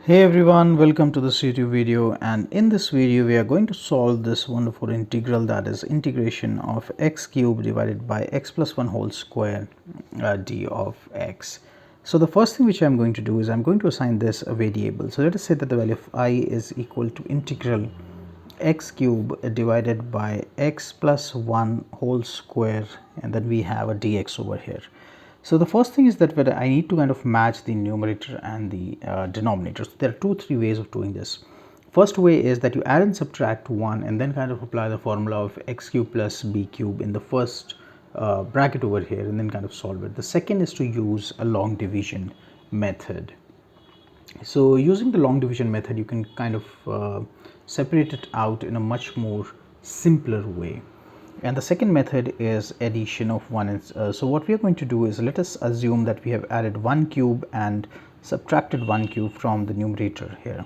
Hey everyone, welcome to this YouTube video, and in this video we are going to solve this wonderful integral, that is integration of x cube divided by x plus 1 whole square d of x. So the first thing which I am going to do is I am going to assign this a variable. So let us say that the value of I is equal to integral x cube divided by x plus 1 whole square, and then we have a dx over here. So the first thing is that whether I need to kind of match the numerator and the denominator. So there are three ways of doing this. First way is that you add and subtract 1 and then kind of apply the formula of x cube plus b cube in the first bracket over here and then kind of solve it. The second is to use a long division method. So using the long division method, you can kind of separate it out in a much more simpler way. And the second method is addition of 1. So what we are going to do is, let us assume that we have added 1 cube and subtracted 1 cube from the numerator here.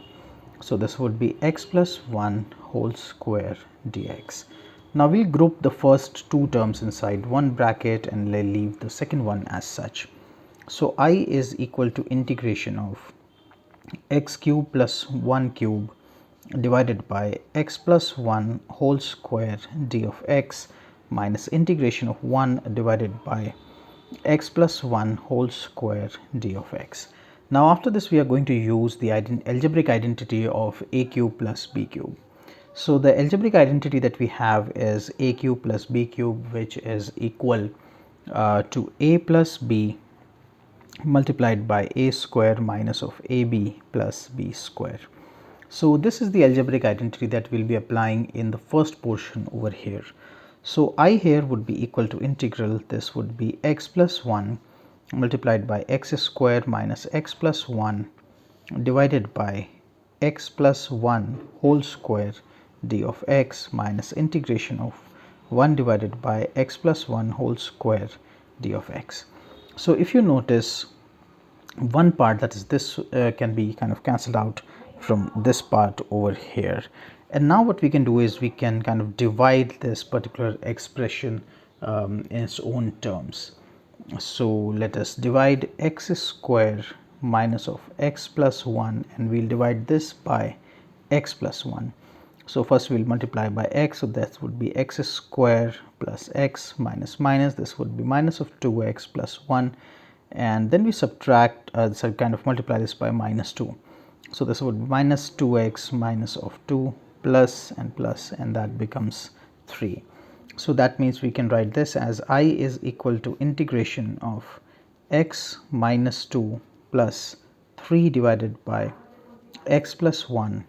So this would be x plus 1 whole square dx. Now we'll group the first two terms inside one bracket and leave the second one as such. So I is equal to integration of x cube plus 1 cube divided by x plus 1 whole square d of x minus integration of 1 divided by x plus 1 whole square d of x. Now after this we are going to use the algebraic identity of a cube plus b cube. So the algebraic identity that we have is a cube plus b cube, which is equal to a plus b multiplied by a square minus of ab plus b square. So this is the algebraic identity that we'll be applying in the first portion over here. So I here would be equal to integral, this would be x plus 1 multiplied by x square minus x plus 1 divided by x plus 1 whole square d of x minus integration of 1 divided by x plus 1 whole square d of x. So if you notice, one part, that is this, can be kind of cancelled out from this part over here, and now what we can do is we can kind of divide this particular expression in its own terms. So let us divide x square minus of x plus 1, and we'll divide this by x plus 1. So first we'll multiply by x, so that would be x square plus x minus minus, this would be minus of 2x plus 1, and then we subtract, so kind of multiply this by minus 2. So this would be minus 2x minus of 2 plus, and that becomes 3. So that means we can write this as I is equal to integration of x minus 2 plus 3 divided by x plus 1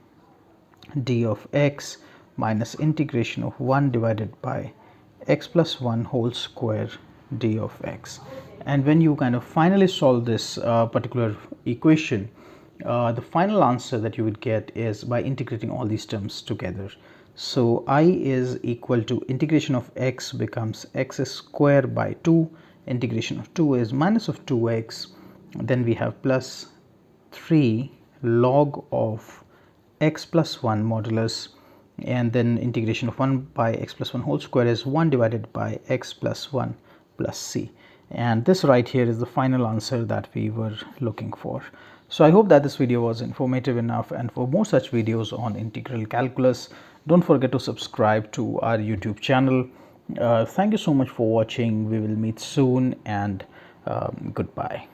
d of x minus integration of 1 divided by x plus 1 whole square d of x. And when you kind of finally solve this particular equation, the final answer that you would get is by integrating all these terms together. So I is equal to integration of x becomes x square by 2, integration of 2 is minus of 2x, then we have plus 3 log of x plus 1 modulus, and then integration of 1 by x plus 1 whole square is 1 divided by x plus 1 plus c. And this right here is the final answer that we were looking for. So I hope that this video was informative enough, and for more such videos on integral calculus, don't forget to subscribe to our YouTube channel. Thank you so much for watching. We will meet soon, and goodbye.